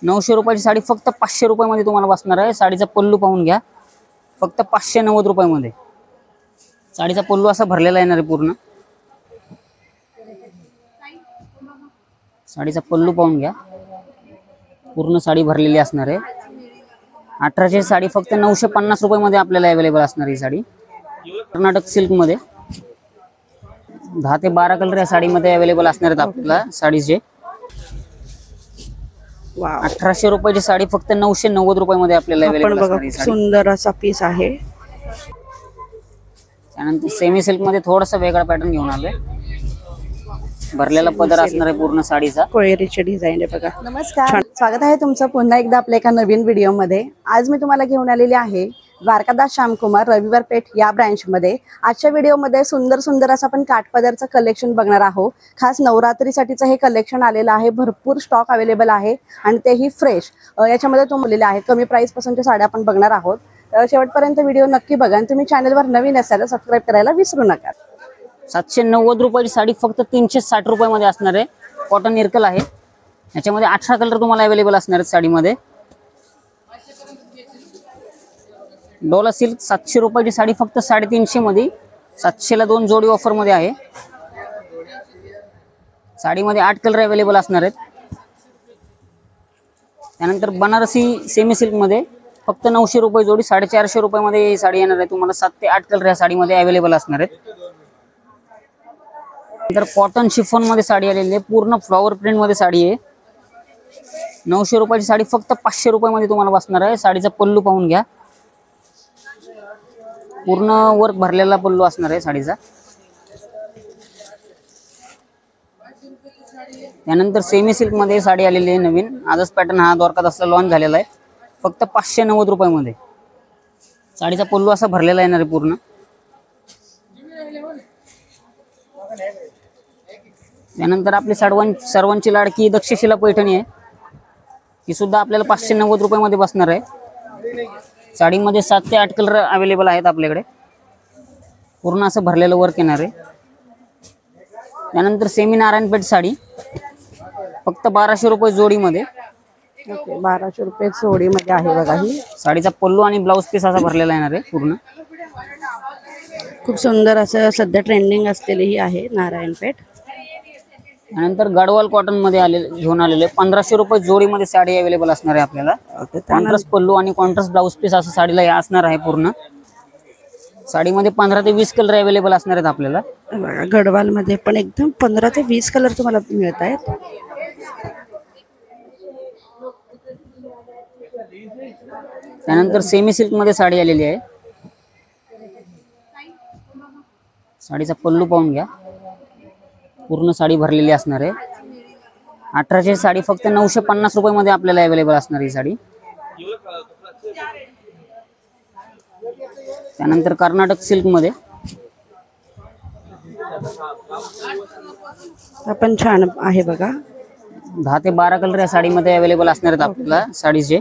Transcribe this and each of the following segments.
900 रुपयाची साडी फक्त 500 रुपयामध्ये तुम्हाला बसणार आहे। साडीचा पल्लू पाहून घ्या, फक्त 590 रुपयामध्ये। साडीचा पल्लू असा भरलेला येणार आहे पूर्ण। साडीचा पल्लू पाहून घ्या, पूर्ण साडी भरलेली असणार आहे। 1800 साडी फक्त 950 रुपयामध्ये आपल्याला अवेलेबल असणार ही साडी। कर्नाटक सिल्क मध्ये 10 ते 12 कलर या साडीमध्ये अवेलेबल असणार आहेत आपल्याला साडीचे। 1800 रुपयाची साडी फक्त 990 रुपयामध्ये आपल्याला अवेलेबल असणार आहे। सुंदर असा पीस आहे। त्यानंतर सेमी सिल्क मध्ये थोडासा वेगळा पॅटर्न घेऊन आलोय। भरलेला पदर असणार आहे पूर्ण साडीचा। कोयरीचे डिझाइन आहे बघा। नमस्कार, स्वागत आहे तुमचं पुन्हा एकदा आपल्या एका नवीन व्हिडिओ मध्ये। आज मी तुम्हाला घेऊन आलेली आहे द्वारकादास श्यामकुमार रविवार पेठ या ब्रांच मध्ये। आजच्या व्हिडिओ मध्ये सुंदर सुंदर असं आपण काठपदरचं कलेक्शन बघणार आहोत। खास नवरात्रीसाठीचं हे कलेक्शन आलेलं आहे। भरपूर स्टॉक अवेलेबल आहे आणि तेही फ्रेश। याच्यामध्ये तुम्हाला आहे कमी प्राइस पासूनच्या साड्या आपण बघणार आहोत। शेवटपर्यंत व्हिडिओ नक्की बघा आणि तुम्ही चॅनलवर नवीन असाल तर सबस्क्राइब करायला विसरू नका। 790 रुपयाची साडी फक्त 360 रुपयामध्ये असणार आहे। कॉटन इरकल आहे। याच्यामध्ये 18 कलर तुम्हाला अवेलेबल असणार आहेत साडीमध्ये। डोला सिल्क 700 रुपयाची साडी फक्त 350 मध्ये। 700 ला 2 जोडी ऑफर मध्ये आहे। साडीमध्ये 8 कलर अवेलेबल असणार आहेत। त्यानंतर बनारसी सेमी सिल्क मध्ये फक्त 900 रुपये जोडी, 450 रुपयामध्ये ही साडी येणार आहे तुम्हाला। 7 ते 8 कलर या साडीमध्ये अवेलेबल असणार आहेत। नंतर कॉटन शिफॉन मध्ये साडी आलेली आहे। पूर्ण फ्लॉवर प्रिंट मध्ये साडी आहे। 900 रुपयाची साडी फक्त 500 रुपयामध्ये तुम्हाला बसणार आहे। साडीचा पल्लू पाहून घ्या, पूर्ण वर्क भरलेला पल्लू असणार आहे साडीचा। त्यानंतर सेमी सिल्क मध्ये साडी आलेली आहे नवीन। आजच पॅटर्न हा द्वारकादासला लॉन्च झालेला आहे। फक्त 590 रुपयामध्ये साडीचा पल्लू असा भरलेला येणार आहे पूर्ण। त्यानंतर आपली सर्वांची लाडकी दक्षशिला पैठणी आहे। ही सुद्धा आपल्याला 590 रुपयामध्ये बसणार आहे। साडीमध्ये 7 ते 8 कलर अवेलेबल आहेत आपल्याकडे। पूर्ण असं भरलेलं वर्क येणार आहे। त्यानंतर सेमी नारायणपेठ साडी फक्त 1200 रुपये जोडीमध्ये। 1200 रुपये जोडीमध्ये आहे बघा ही। साडीचा पल्लू आणि ब्लाउज पीस असा भरलेला येणार आहे पूर्ण। खूप सुंदर असं सध्या ट्रेंडिंग असलेली ही आहे नारायणपेठ। त्यानंतर गडवाल कॉटन मध्ये घेऊन आलेले 1500 रुपये जोडीमध्ये साडी अवेलेबल असणार आहे आपल्याला। कॉन्ट्रास्ट पल्लू आणि कॉन्ट्रास्ट ब्लाउज पीस असं साडीला असणार आहे पूर्ण। साडीमध्ये 15 ते 20 कलर अवेलेबल असणार आहेत आपल्याला। गडवाल मध्ये पण एकदम 15 ते 20 कलर तुम्हाला मिळत आहेत। त्यानंतर सेमी सिल्क मध्ये साडी आलेली आहे। साडीचा पल्लू पाहून घ्या, पूर्ण साडी भरलेली असणार आहे। 1800 साडी फक्त 950 रुपयामध्ये आपल्याला अवेलेबल असणार ही साडी। त्यानंतर कर्नाटक सिल्क मध्ये पण छान आहे बघा। 10 ते 12 कलर या साडीमध्ये अवेलेबल असणार आहेत आपल्याला साडीचे।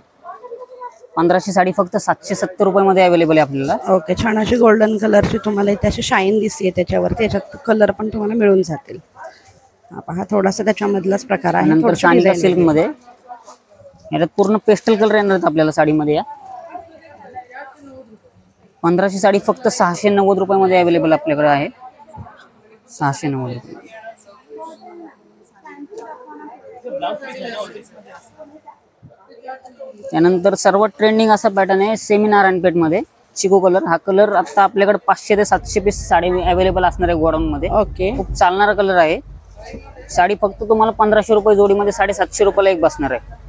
1500 साडी फक्त 770 रुपयामध्ये अवेलेबल आहे आपल्याला। ओके, छान अशी गोल्डन कलरची तुम्हाला इथे अशी शाईन दिसते त्याच्यावरती। याच्यात कलर पण तुम्हाला मिळून जातील। हा थोडासा त्याच्यामधलाच प्रकार आहे। नंतर शांता सिल्क मध्ये याच्यात पूर्ण पेस्टल कलर येणार आहेत आपल्याला साडीमध्ये। या 1500 साडी फक्त 690 रुपयामध्ये अवेलेबल आपल्याकडे आहे। 690 रुपये। त्यानंतर सर्वात ट्रेंडिंग असा पॅटर्न आहे सेमी नारायणपेठ मध्ये चिको कलर। हा कलर आता आपल्याकडे 500 ते 700 पीस साडी अवेलेबल असणार आहे गोडाऊन मध्ये। ओके, खूप चालणारा कलर आहे। साडी फक्त तुम्हाला 1500 रुपये जोडीमध्ये 750 रुपयाला एक बसणार आहे।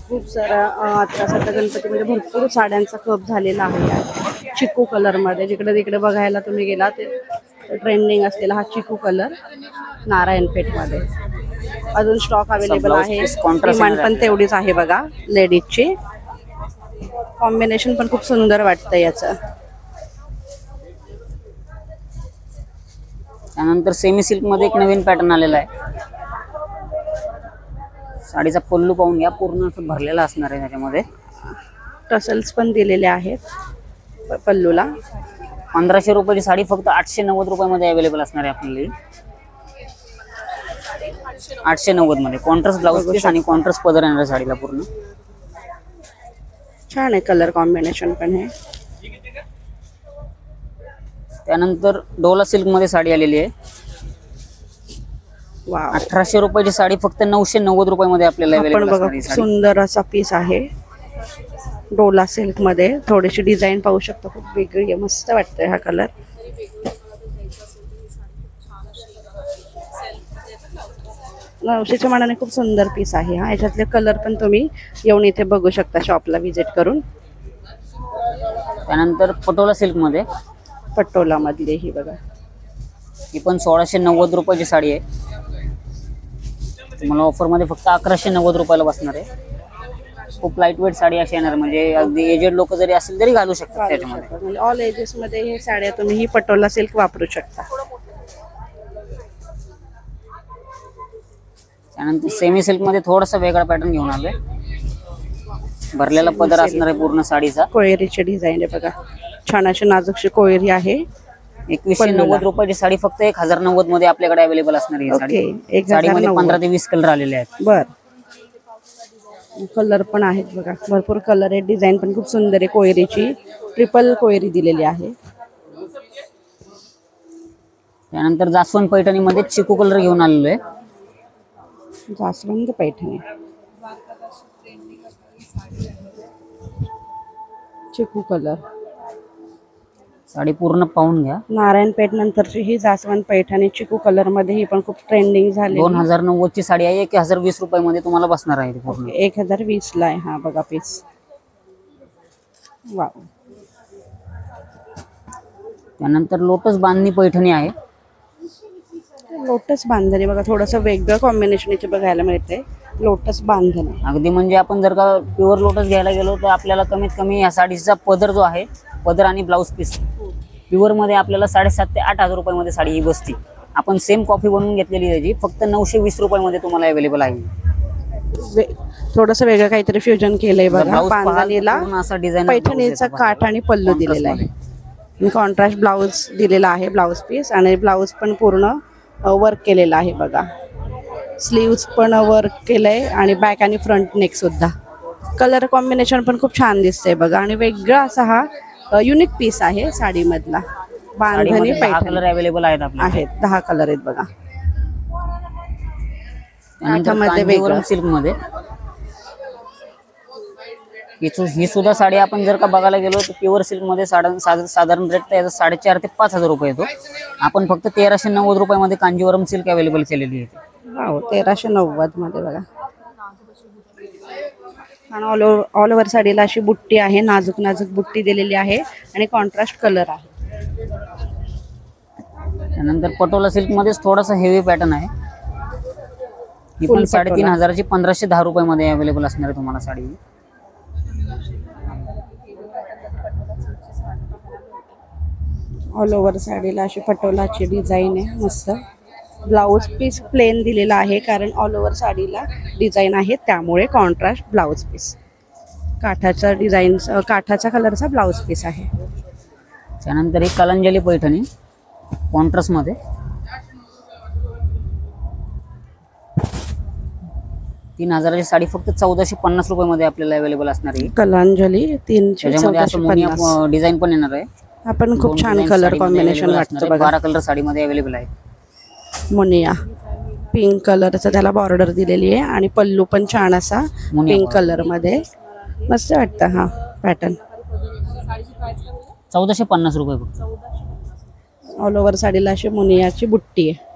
खूप सारा आता सध्या गणपतीमध्ये भरपूर साड्यांचा कप झालेला आहे चिकू कलर मध्ये। जिकडे तिकडे बघायला तुम्ही गेला ते ट्रेंडिंग असलेला हा चिकू कलर नारायणपेठ मध्ये अजून स्टॉक अवेलेबल आहे। डिमांड पण तेवढीच आहे बघा लेडीजची। कॉम्बिनेशन पण खूप सुंदर वाटतं याचं। त्यानंतर सेमी सिल्क मध्ये एक नवीन पॅटर्न आलेला आहे। साडीचा पल्लू पाहून घ्या, पूर्ण असं भरलेला असणार आहे। त्याच्यामध्ये टसल्स पण दिलेले आहेत पल्लूला। 1500 रुपयाची साडी फक्त 890 रुपयामध्ये अवेलेबल असणार आहे आपल्याला। 890 मध्ये कॉन्ट्रास्ट ब्लाउज पीस आणि कॉन्ट्रास्ट पदर येणार साडीला पूर्ण. छान आहे कलर कॉम्बिनेशन पण हे. त्यानंतर डोला सिल्क मध्ये साडी आलेली आहे. वाव, 1800 रुपयाची साडी फक्त 990 रुपयामध्ये आपल्याला आपण अवेलेबल बघा असणार ही खूप साडी. सुंदर असा पीस आहे. डोला सिल्क मध्ये थोडीशी डिझाईन पाहू शकतो, खूप वेगळी आहे, मस्त वाटतंय हा कलर. नऊशेच्या मानाने खूप सुंदर पीस आहे हा. याच्यातले कलर पण तुम्ही येऊन इथे बघू शकता शॉपला व्हिजिट करून. त्यानंतर पटोला सिल्क मध्ये पटोला मधली ही बघा, ही पण 1690 रुपयाची साडी आहे. तुम्हाला ऑफर मध्ये फक्त 1190 रुपयाला बसणार आहे. खूप लाईट वेट साडी अशी येणार, म्हणजे अगदी एजेड लोक जरी असतील तरी घालू शकतात त्याच्यामध्ये. म्हणजे ऑल एजेस मध्ये हे साड्या तुम्ही ही पटोला सिल्क वापरू शकता. त्यानंतर सेमी सिल्क मध्ये थोडासा वेगळा पॅटर्न घेऊन आलोय. भरलेला पदर असणार आहे पूर्ण साडीचा. कोयरीची डिझाईन आहे बघा, छान अशी नाजूकशी कोयरी आहे. 2190 रुपयाची साडी फक्त 1090 मध्ये आपल्याकडे अवेलेबल असणार आहे ही साडी. ओके, साडीमध्ये 1090. 15 ते 20 कलर आलेले आहेत. बर, कलर पण आहेत बघा, भरपूर कलर आहे. डिझाईन पण खूप सुंदर आहे. कोयरीची ट्रिपल कोयरी दिलेली आहे. त्यानंतर जास्वंद पैठणी मध्ये चिकू कलर घेऊन आलेलो आहे. जास्वंद पैठणी, चिकू कलर. साडी पूर्ण पाहून घ्या. नारायणपेठ नंतरची ही जास्वंद पैठणी चिकू कलर मध्ये, ही पण खूप ट्रेंडिंग झाली. 2090 ची साडी आहे. 1020 रुपयामध्ये तुम्हाला बसणार आहे ती पूर्ण. 1020 ला आहे हा बघा पीस. वाव. त्यानंतर लोटस बांधणी पैठणी आहे. लोटस बांधणी बघा, थोडंसं वेगळं कॉम्बिनेशन इथे बघायला मिळते. लोटस बांधणी अगदी म्हणजे आपण जर का प्युअर लोटस घ्यायला गेलो तर आपल्याला कमीत कमी या साडीचा पदर जो आहे, पदर आणि ब्लाउज पीस प्युअर मध्ये आपल्याला 7,500 ते 8,000 रुपयामध्ये साडी ही बसती. आपण सेम कॉपी बनवून घेतलेली त्याची फक्त 920 रुपयामध्ये तुम्हाला अवेलेबल आहे. थोडंसं वेगळं काहीतरी फ्युजन केलंय बघा. ब्लाऊज पाहाल तर बांधणीला पूर्ण असा डिझाइन पैठणीचा काठ आणि पल्लू दिलेला आहे. कॉन्ट्रास्ट ब्लाउज दिलेला आहे, ब्लाउज पीस. आणि ब्लाउज पण पूर्ण वर्क केलेला आहे बघा. स्लीव्स पण वर्क केलंय आणि बॅक आणि फ्रंट नेक सुद्धा. कलर कॉम्बिनेशन पण खूप छान दिसतंय बघा. आणि वेगळा असा हा युनिक पीस आहे साडीमधला. बांधणी पैठणी कलर अवेलेबल आहेत आपल्याला. आहेत, 10 कलर आहेत बघा. काठामध्ये वेगळं सिल्क मध्ये ही सुद्धा साडी आपण जर का बघायला गेलो तर प्युअर सिल्क मध्ये साधारण रेट तर याचा 4,500 ते 5,000 रुपये येतो. आपण फक्त 1390 रुपयामध्ये कांजीवरम सिल्क अवेलेबल केलेली आहे. हो, 1390 मध्ये बघा. आणि ऑल ओव्हर साडीला अशी बुट्टी आहे, नाजूक नाजूक बुट्टी दिलेली आहे आणि कॉन्ट्रास्ट कलर आहे. त्यानंतर पटोला सिल्क मध्येच थोडासा हेवी पॅटर्न आहे. ही पण 3,500 ची 1,510 रुपयामध्ये अवेलेबल असणार आहे तुम्हाला साडी. ऑल ओव्हर साडीला अशी पटोलाची डिझाईन आहे मस्त. ब्लाउज पीस प्लेन दिलेला आहे कारण ऑल ओव्हर साडीला डिझाईन आहे, त्यामुळे कॉन्ट्रास्ट ब्लाउज पीस. काठाचा डिझाईन, काठाचा कलरचा ब्लाउज पीस आहे. त्यानंतर ही कलांजली पैठणी कॉन्ट्रास्ट मध्ये 3,000 ची साडी फक्त 1,450 रुपयामध्ये आपल्याला अवेलेबल असणार आहे. कलांजली 350 डिझाईन पण येणार आहे. आपण खूप छान कलर कॉम्बिनेशन वाटतं बघा. 12 कलर साडीमध्ये अवेलेबल आहे. मुनिया पिंक कलरचा त्याला बॉर्डर दिलेली आहे आणि पल्लू पण छान असा पिंक कलर मध्ये. मस्त वाटतं हा पॅटर्न. 1,450 रुपये फक्त. ऑल ओव्हर साडीला अशी मुनियाची बुट्टी आहे.